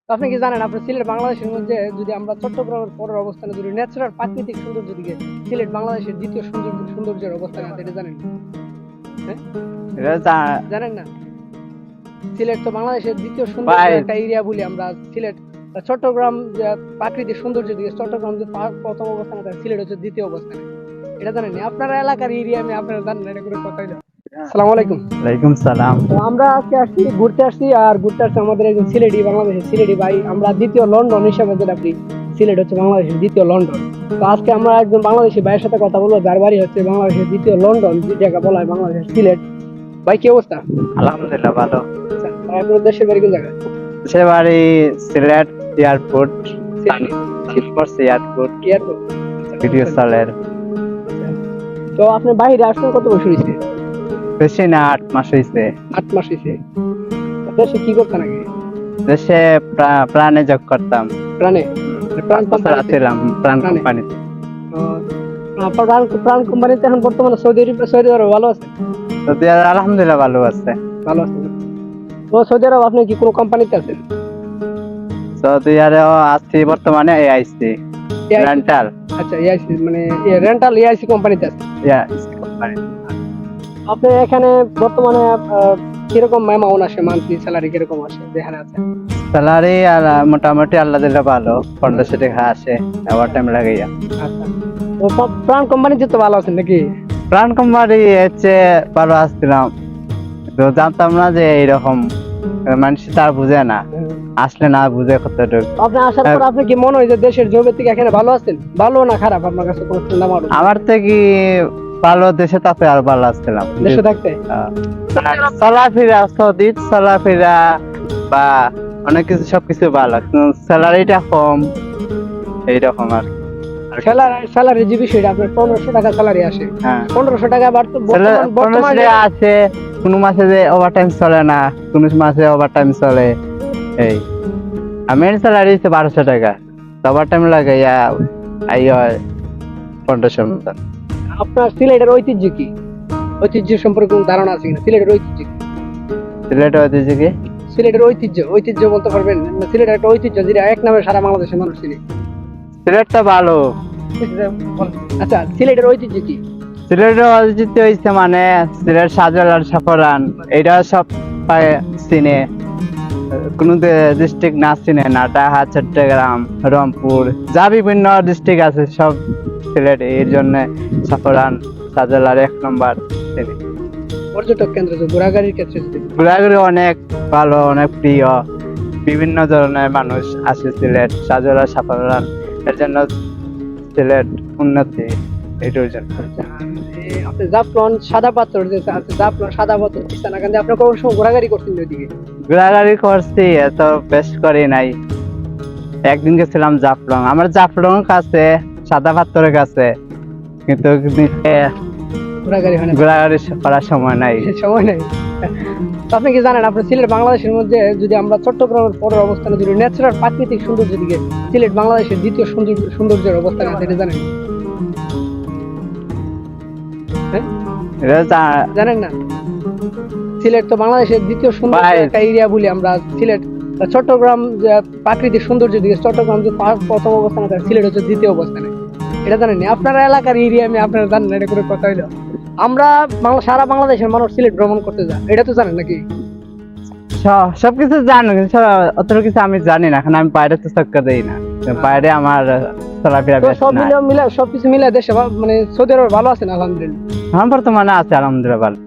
তো আপনি কি জানেন আপনার সিলেট বাংলাদেশের মধ্যে যদি আমরা চট্টগ্রামের পরের অবস্থানে যদি ন্যাচারাল প্রাকৃতিক সৌন্দর্য দিকে সিলেট বাংলাদেশের দ্বিতীয় সৌন্দর্যের অবস্থানে আছে এটা জানেন? হ্যাঁ, এটা জানেন না? সিলেট তো বাংলাদেশের দ্বিতীয় সুন্দর একটা এরিয়া বলি আমরা সিলেট। চট্টগ্রাম যে প্রাকৃতিক সৌন্দর্য দিকে চট্টগ্রাম যে প্রথম অবস্থানে থাকে, সিলেট হচ্ছে দ্বিতীয় অবস্থানে। এটা জানেন না? আপনার এলাকার এরিয়া আমি আপনারা জানেন না, এটা কোনো কথাই না। আসসালামু আলাইকুম। ওয়ালাইকুম সালাম। তো আমরা আজকে ঘুরতে আসছি আমাদের একজন সিলেটি, বাংলাদেশের সিলেটি ভাই। আমরা দ্বিতীয় লন্ডন হিসাবে যেটা আপনি, সিলেট হচ্ছে বাংলাদেশের দ্বিতীয় লন্ডন। তো আজকে আমরা একজন বাংলাদেশি ভাইয়ের সাথে কথা বলবো, যার বাড়ি হচ্ছে বাংলাদেশের দ্বিতীয় লন্ডন, যে জায়গা বলা হয় বাংলাদেশের সিলেট। ভাই কি অবস্থা? আলহামদুলিল্লাহ ভালো। আচ্ছা, ভাই আপনার দেশের বাড়ি কোন জায়গায়? সে বাড়ি Sylhet airport, airport airport. Video সালের। তো আপনি বাইরে আসছেন কত বছর হয়েছে? বেশি না, 8 মাস হয়েছে। 8 মাস হয়েছে। দেশে কি করতেন আগে? দেশে প্রাণে জব করতাম। প্রাণে? প্রাণ কোম্পানি ছিলাম, প্রাণ কোম্পানিতে। প্রাণ কোম্পানিতে এখন বর্তমানে সৌদি আরব ভালো আছে? সৌদি আরব আলহামদুলিল্লাহ ভালো আছে। ভালো আছে। তো সৌদি আরব আপনি কি কোনো কোম্পানিতে আছেন? সৌদি আরব আছি বর্তমানে এআইসি রেন্টাল। আচ্ছা, এআইসি মানে রেন্টাল এআইসি কোম্পানিতে আছে। AIC company. আপনি এখানে বর্তমানে কিরকম অ্যামাউন্ট আসে, মান্থলি স্যালারি কিরকম আসে যেখানে আছেন? স্যালারি আর মোটামুটি আল্লাহ দিলে ভালো, 1500 টাকা আসে, ওভার টাইম লাগাইয়া। আচ্ছা, তো প্রাণ কোম্পানিতে তো ভালো আছেন নাকি? প্রাণ কোম্পানি হচ্ছে ভালো আসছিলাম, তো জানতাম না যে এইরকম মানুষ তার বুঝে না, আসলে না বুঝে কতটুকু। আপনি আসার পর আপনি কি মনে হয় যে দেশের জবের থেকে এখানে ভালো আছেন, ভালো না খারাপ? আপনার কাছে কোনো চিন্তা মারুন। আমার থেকে ভালো দেশে তাতে আর ভালো আসছিলাম দেশে থাকতে। চলাফেরা, সৌদি চলাফেরা বা অনেক কিছু সবকিছু ভালো, স্যালারিটা কম, এইরকম আর। স্যালারি যে বিষয়টা, আপনার 1500 টাকা স্যালারি আসে। হ্যাঁ, 1500 টাকা বর্তমানে আছে। কোন মাসে যে ওভার টাইম চলে না, কোন মাসে ওভার টাইম চলে। এই আমার স্যালারি হচ্ছে 1200 টাকা, ওভার টাইম লাগাইয়া আই হয় 1500 মতন। আপনার সিলেটের ঐতিহ্য কি? ঐতিহ্য সম্পর্কে কোন ধারণা আছে কিনা? সিলেটের ঐতিহ্য কি? সিলেটে হচ্ছে কি? সিলেটের ঐতিহ্য বলতে পারবেন? সিলেটের একটা ঐতিহ্য যেটা এক নামে সারা বাংলাদেশের মানুষ চিনে। সিলেটটা ভালো। আচ্ছা, সিলেটের ঐতিহ্য কি? সিলেটের ঐতিহ্য হয়েছে মানে সিলেট শাহজালাল সাফরান, এটা সব চিনে। কোন ডিস্ট্রিক্ট না চিনে না, ঢাকা, চট্টগ্রাম, রংপুর, যা বিভিন্ন ডিস্ট্রিক্ট আছে সব সিলেট, এর জন্য সাফরান শাহজালাল 1 নম্বর চিনে। পর্যটক কেন্দ্র, ঘোরাঘুরির ক্ষেত্রে ঘোরাঘুরি অনেক ভালো, অনেক প্রিয়, বিভিন্ন ধরনের মানুষ আসে সিলেট শাহজালাল সাফরান, এর জন্য সিলেট উন্নতি, এটার জন্য। আপনি জাফলং সাদা পাথর যে আছে, জাফলং সাদা পাথর কিস্তানাকান্দি, আপনি কোন সময় ঘোরাঘুরি করছেন ওইদিকে? ঘোরাঘুরি করছি, এত বেশ করি নাই। একদিন গেছিলাম জাফলং, আমার জাফলং কাছে, সাদা পাথরের কাছে, কিন্তু ঘোরাঘুরি করার সময় নাই। সময় নাই। তো আপনি কি জানেন আপনার সিলেট বাংলাদেশের মধ্যে যদি আমরা চট্টগ্রামের পরের অবস্থানে যদি ন্যাচারাল প্রাকৃতিক সৌন্দর্য দিকে সিলেট বাংলাদেশের দ্বিতীয় সৌন্দর্যের অবস্থানে আছে, এটা জানেন? জানেন না? সিলেট তো বাংলাদেশের দ্বিতীয় সুন্দর একটা এরিয়া বলি আমরা সিলেট। চট্টগ্রাম যে প্রাকৃতিক সৌন্দর্য দিকে চট্টগ্রাম যে প্রথম অবস্থানে থাকে, সিলেট হচ্ছে দ্বিতীয় অবস্থানে। এটা জানেন? আপনার এলাকার এরিয়া আমি আপনারা জানেন না, এটা কোনো কথা হইলো? আমরা সারা বাংলাদেশের মানুষ সিলেট ভ্রমণ করতে যায়, এটা তো জানেন নাকি? সবকিছু জানো, অত কিছু আমি জানি না, এখন আমি বাইরে তো চক্কর দেই না, বাইরে আমার চলাফেরা বেশ সবকিছু মিলে দেশে মানে সৌদি আরব ভালো আছেন? আলহামদুলিল্লাহ। বর্তমানে আছে আলহামদুলিল্লাহ ভালো।